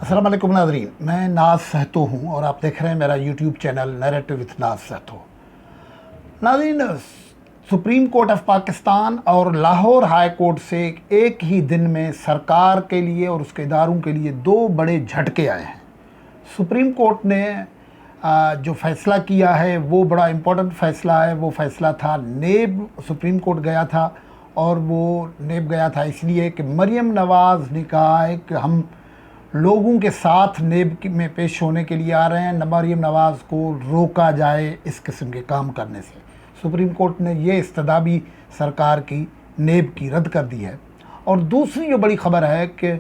अस्सलाम वालेकुम नाज़रीन, मैं नाज सहतो हूँ और आप देख रहे हैं मेरा यूट्यूब चैनल नैरेटिव विथ नाज सहतो। नाज़रीन, सुप्रीम कोर्ट ऑफ पाकिस्तान और लाहौर हाई कोर्ट से एक ही दिन में सरकार के लिए और उसके इदारों के लिए दो बड़े झटके आए हैं। सुप्रीम कोर्ट ने जो फ़ैसला किया है वो बड़ा इम्पोर्टेंट फ़ैसला है। वो फ़ैसला था, नेब सुप्रीम कोर्ट गया था और वो नेब गया था इसलिए कि मरियम नवाज़ ने कहा है कि हम लोगों के साथ नेब में पेश होने के लिए आ रहे हैं, मरियम नवाज़ को रोका जाए इस किस्म के काम करने से। सुप्रीम कोर्ट ने ये इस्तदाबी सरकार की नेब की रद्द कर दी है। और दूसरी जो बड़ी ख़बर है कि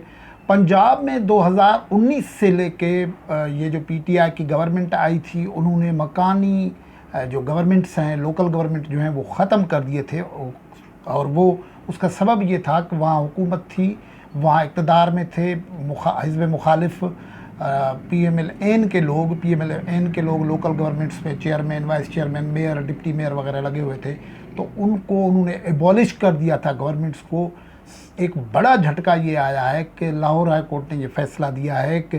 पंजाब में 2019 से लेके ये जो पीटीआई की गवर्नमेंट आई थी, उन्होंने मकानी जो गवर्नमेंट्स हैं, लोकल गवर्नमेंट जो हैं, वो ख़त्म कर दिए थे। और वो उसका सबब ये था कि वहाँ हुकूमत थी, वहाँ इक़्तिदार में थे हिज़्ब मुखालिफ पीएमएलएन के लोग लोकल गवर्नमेंट्स में chairman, vice chairman, mayor, deputy mayor वगैरह लगे हुए थे। तो उनको उन्होंने एबॉलिश कर दिया था गवर्नमेंट्स को। एक बड़ा झटका ये आया है कि लाहौर हाई कोर्ट ने ये फ़ैसला दिया है कि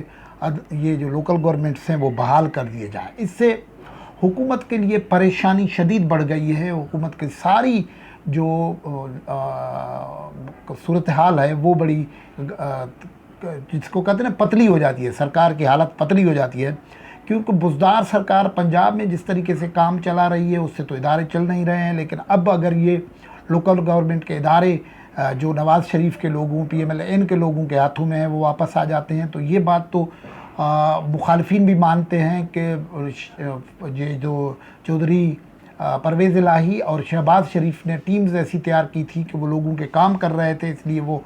ये जो लोकल गवर्नमेंट्स हैं वो बहाल कर दिए जाएँ। इससे हुकूमत के लिए परेशानी शदीद बढ़ गई है। हुकूमत की सारी जो सूरत हाल है वो बड़ी जिसको कहते हैं ना, पतली हो जाती है। सरकार की हालत पतली हो जाती है क्योंकि बुज़दार सरकार पंजाब में जिस तरीके से काम चला रही है उससे तो इदारे चल नहीं रहे हैं। लेकिन अब अगर ये लोकल गवर्नमेंट के इदारे जो नवाज़ शरीफ के लोगों, पीएमएलएन के लोगों के हाथों में है, वो वापस आ जाते हैं, तो ये बात तो मुखालिफिन भी मानते हैं कि ये जो चौधरी परवेज़ इलाही और शहबाज शरीफ ने टीम्स ऐसी तैयार की थी कि वो लोगों के काम कर रहे थे, इसलिए वो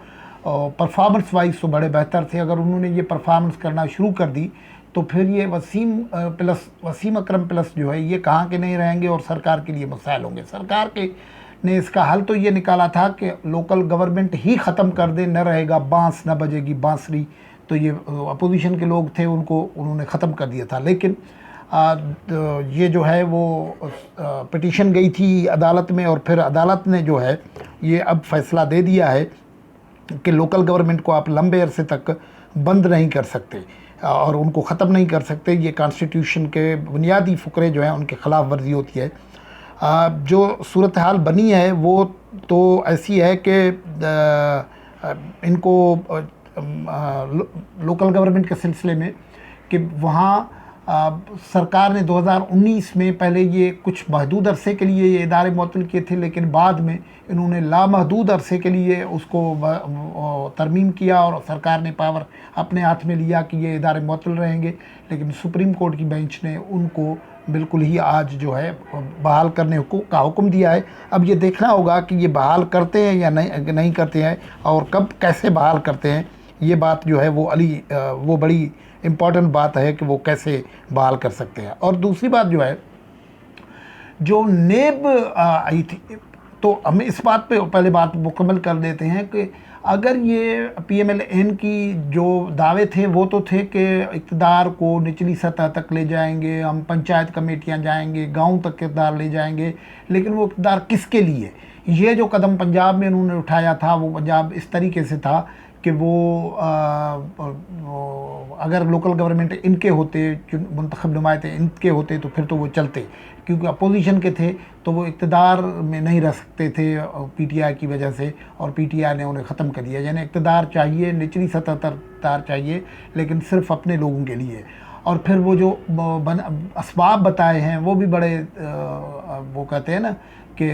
परफॉर्मेंस वाइज तो बड़े बेहतर थे। अगर उन्होंने ये परफॉर्मेंस करना शुरू कर दी तो फिर ये वसीम अकरम प्लस जो है ये कहाँ के नहीं रहेंगे और सरकार के लिए मसाइल होंगे। सरकार के ने इसका हल तो ये निकाला था कि लोकल गवर्नमेंट ही ख़त्म कर दे, न रहेगा बांस, न बजेगी बांसुरी। तो ये अपोजिशन के लोग थे, उन्होंने ख़त्म कर दिया था। लेकिन ये जो है वो पिटीशन गई थी अदालत में और फिर अदालत ने जो है ये अब फ़ैसला दे दिया है कि लोकल गवर्नमेंट को आप लंबे अरसे तक बंद नहीं कर सकते और उनको ख़त्म नहीं कर सकते। ये कॉन्स्टिट्यूशन के बुनियादी फ़ुकरे जो हैं उनके ख़िलाफ़ वर्जी होती है। जो सूरत हाल बनी है वो तो ऐसी है कि इनको लोकल गवर्नमेंट के सिलसिले में कि वहाँ सरकार ने 2019 में पहले ये कुछ महदूद अरसे के लिए ये इदारे मुअत्तल किए थे, लेकिन बाद में इन्होंने लामहदूद अरसे के लिए उसको तरमीम किया और सरकार ने पावर अपने हाथ में लिया कि ये इदारे मुअत्तल रहेंगे। लेकिन सुप्रीम कोर्ट की बेंच ने उनको बिल्कुल ही आज जो है बहाल करने का हुक्म दिया है। अब ये देखना होगा कि ये बहाल करते हैं या नहीं करते हैं और कब कैसे बहाल करते हैं। ये बात जो है वो बड़ी इम्पॉर्टेंट बात है कि वो कैसे बहाल कर सकते हैं। और दूसरी बात जो है, जो नेब आई थी, तो हम इस बात पे पहले बात मुकम्मल कर देते हैं कि अगर ये पीएमएलएन की जो दावे थे वो तो थे कि इक़्तिदार को निचली सतह तक ले जाएंगे, हम पंचायत कमेटियां जाएंगे, गांव तक इक़्तिदार ले जाएंगे। लेकिन वो इक़्तिदार किसके लिए? ये जो कदम पंजाब में उन्होंने उठाया था वो पंजाब इस तरीके से था कि वो अगर लोकल गवर्नमेंट इनके होते, मुंतखब नुमाइंदे इनके होते तो फिर तो वो चलते, क्योंकि अपोजिशन के थे तो वो इक़्तिदार में नहीं रह सकते थे पीटीआई की वजह से, और पीटीआई ने उन्हें ख़त्म कर दिया। यानी इक़्तिदार चाहिए, निचली सतह तक इक़्तिदार चाहिए, लेकिन सिर्फ अपने लोगों के लिए। और फिर वो जो असबाब बताए हैं वो भी बड़े वो कहते हैं ना कि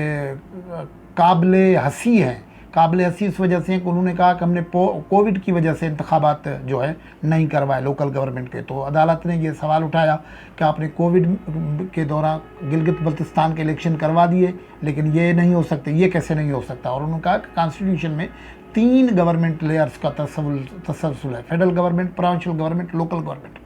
काबिले हंसी हैं। काबिल हंसी इस वजह से कि उन्होंने कहा कि हमने कोविड की वजह से इंतखाबात जो है नहीं करवाए लोकल गवर्नमेंट के। तो अदालत ने ये सवाल उठाया कि आपने कोविड के दौरान गिलगित बल्तिस्तान के इलेक्शन करवा दिए, लेकिन ये नहीं हो सकते, ये कैसे नहीं हो सकता। और उन्होंने कहा कि कॉन्स्टिट्यूशन में 3 गवर्नमेंट लेयर्स का तसलसल है, federal government, provincial government, local government.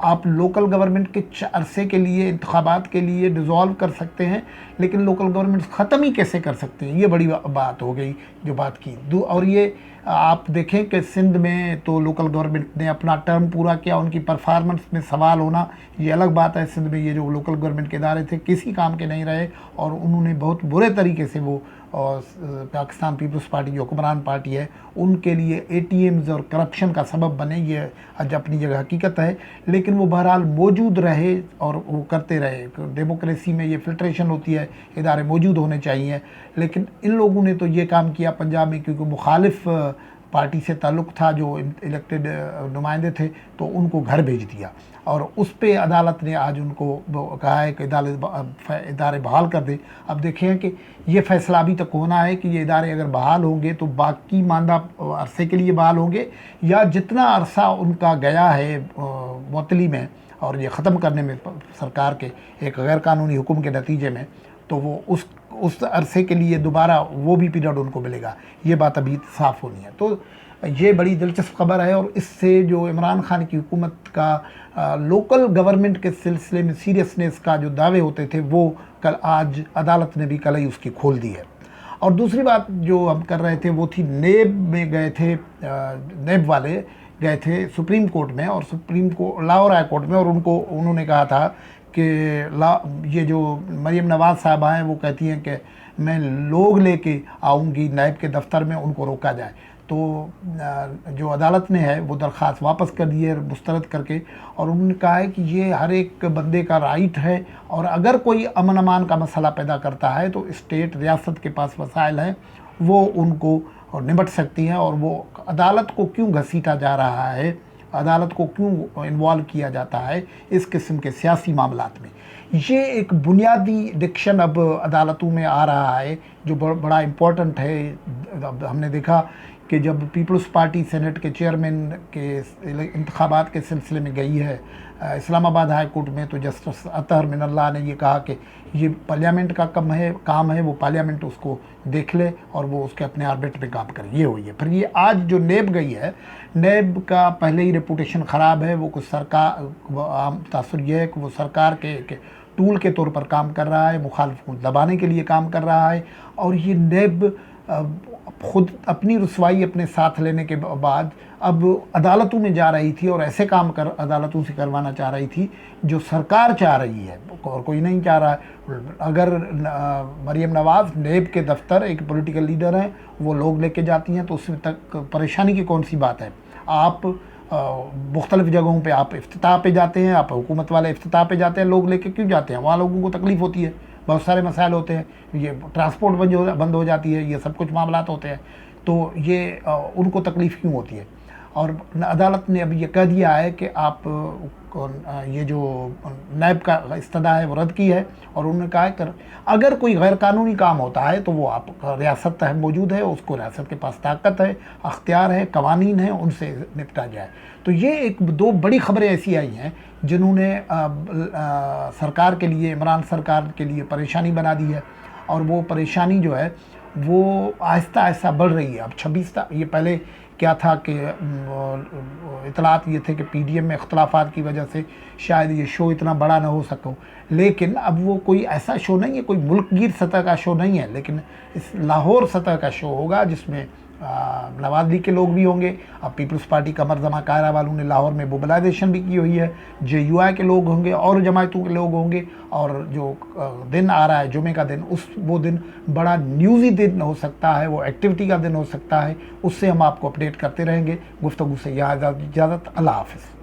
آپ لوکل گورنمنٹ کے عرصے کے لیے انتخابات کے لیے ڈیزالو کر سکتے ہیں، لیکن لوکل گورنمنٹ ختم ہی کیسے کر سکتے ہیں؟ یہ بڑی بات ہو گئی جو بات کی۔ اور یہ آپ دیکھیں کہ سندھ میں تو لوکل گورنمنٹ نے اپنا ٹرم پورا کیا، ان کی پرفارمنس میں سوال ہونا یہ الگ بات ہے۔ سندھ میں یہ جو لوکل گورنمنٹ کے ادارے تھے کسی کام کے نہیں رہے، اور انہوں نے بہت برے طریقے سے وہ پاکستان پیپلز پارٹی جو حکمران پارٹی ہے ان کے لیے اے ٹی ایمز اور کرپشن کا سبب بنے، یہ آج اپنی جگہ حقیقت ہے، لیکن وہ بہرحال موجود رہے اور وہ کرتے رہے۔ ڈیموکریسی میں یہ فلٹریشن ہوتی ہے، ادارے موجود ہونے چاہیے، لیکن ان لوگوں نے تو یہ کام کیا پنجاب میں، کیونکہ مخالف پارٹی سے تعلق تھا، جو الیکٹڈ نمائندے تھے، تو ان کو گھر بھیج دیا، اور اس پہ عدالت نے آج ان کو کہا ہے کہ ادارے بحال کر دے۔ اب دیکھیں کہ یہ فیصلہ ابھی تک ہونا ہے کہ یہ ادارے اگر بحال ہوں گے تو باقی ماندہ عرصے کے لیے بحال ہوں گے، یا جتنا عرصہ ان کا گیا ہے معطلی میں اور یہ ختم کرنے میں سرکار کے ایک غیر قانونی حکم کے نتیجے میں، تو وہ اس عرصے کے لیے دوبارہ وہ بھی پیریڈ ان کو ملے گا۔ یہ بات ابھی صاف ہونی ہے۔ تو یہ بڑی دلچسپ خبر ہے، اور اس سے جو عمران خان کی حکومت کا لوکل گورنمنٹ کے سلسلے میں سیریسنس کا جو دعوے ہوتے تھے وہ آج عدالت نے بھی کل ہی اس کی کھول دی ہے۔ اور دوسری بات جو ہم کر رہے تھے وہ تھی نیب میں گئے تھے، نیب والے گئے تھے سپریم کورٹ میں، اور لاہور ہائی کورٹ میں، اور انہوں نے کہا تھا کہ یہ جو مریم نواز صاحبہ ہیں وہ کہتی ہیں کہ میں لوگ لے کے آؤں گی نیب کے دفتر میں، ان کو روکا جائے۔ تو جو عدالت نے ہے وہ درخواست واپس کر دی ہے مسترد کر کے، اور انہوں نے کہا ہے کہ یہ ہر ایک بندے کا رائٹ ہے، اور اگر کوئی امن امان کا مسئلہ پیدا کرتا ہے تو اسٹیٹ ریاست کے پاس وسائل ہیں، وہ ان کو نمٹ سکتی ہیں، اور وہ عدالت کو کیوں گھسیٹا جا رہا ہے، عدالت کو کیوں انوالو کیا جاتا ہے اس قسم کے سیاسی معاملات میں۔ یہ ایک بنیادی ڈکشن اب عدالتوں میں آ رہا ہے جو بڑا امپورٹنٹ ہے۔ ہم نے دیکھا کہ جب پیپلز پارٹی سینٹ کے چیئرمین کے انتخابات کے سلسلے میں گئی ہے اسلام آباد ہائی کورٹ میں، تو جسٹس اطہر من اللہ نے یہ کہا کہ یہ پارلیمنٹ کا کام ہے، وہ پارلیمنٹ اس کو دیکھ لے اور وہ اس کے اپنے آربٹ میں کام کرے۔ یہ ہوئی ہے۔ پھر یہ آج جو نیب گئی ہے، نیب کا پہلے ہی ریپوٹیشن خراب ہے، وہ کچھ عام تاثر یہ ہے کہ وہ سرکار کے ایک ٹول کے طور پر کام کر رہا ہے، مخالف کو دبانے کے لیے کام کر رہا ہے، اور یہ نیب خود اپنی رسوائی اپنے ساتھ لینے کے بعد اب عدالتوں میں جا رہی تھی، اور ایسے کام عدالتوں سے کروانا چاہ رہی تھی جو سرکار چاہ رہی ہے اور کوئی نہیں چاہ رہا ہے۔ اگر مریم نواز نیب کے دفتر ایک پولیٹیکل لیڈر ہیں، وہ لوگ لے کے جاتی ہیں، تو اس میں تک پریشانی کی کون سی بات ہے؟ آپ مختلف جگہوں پہ آپ افتتاح پہ جاتے ہیں، آپ حکومت والے افتتاح پہ جاتے ہیں، لوگ لے کے کیوں جاتے ہیں؟ وہاں لوگوں کو تکلیف ہوتی ہے، بہت سارے مسائل ہوتے ہیں، یہ ٹرانسپورٹ بند ہو جاتی ہے، یہ سب کچھ معاملات ہوتے ہیں، تو یہ ان کو تکلیف کیوں ہوتی ہے؟ اور عدالت نے اب یہ کہہ دیا ہے کہ آپ یہ جو نیب کا استدعا ہے وہ رد کی ہے، اور انہوں نے کہا ہے کہ اگر کوئی غیر قانونی کام ہوتا ہے تو وہ آپ ریاست موجود ہے، اس کو ریاست کے پاس طاقت ہے، اختیار ہے، قوانین ہیں، ان سے نپٹا جائے۔ تو یہ دو بڑی خبریں ایسی آئی ہیں جنہوں نے سرکار کے لیے، عمران سرکار کے لیے پریشانی بنا دی ہے، اور وہ پریشانی جو ہے وہ آہستہ آہستہ بڑھ رہی ہے۔ اب یہ پہلے کیا تھا کہ اطلاعات یہ تھے کہ پی ڈی ایم میں اختلافات کی وجہ سے شاید یہ شو اتنا بڑا نہ ہو سکو، لیکن اب وہ کوئی ایسا شو نہیں ہے، کوئی ملک گیر سطح کا شو نہیں ہے، لیکن اس لاہور سطح کا شو ہوگا جس میں نواز لیگ کے لوگ بھی ہوں گے۔ اب پیپلز پارٹی کمر زماں قاہرہ والوں نے لاہور میں موبلائزیشن بھی کی ہوئی ہے، جے یو آئی کے لوگ ہوں گے اور جماعتوں کے لوگ ہوں گے، اور جو دن آ رہا ہے جمعے کا دن، وہ دن بڑا نیوزی دن ہو سکتا ہے، وہ ایکٹیویٹی کا دن ہو سکتا ہے۔ اس سے ہم آپ کو اپڈیٹ کرتے رہیں گے۔ گفتگو سے اجازت، اللہ حافظ۔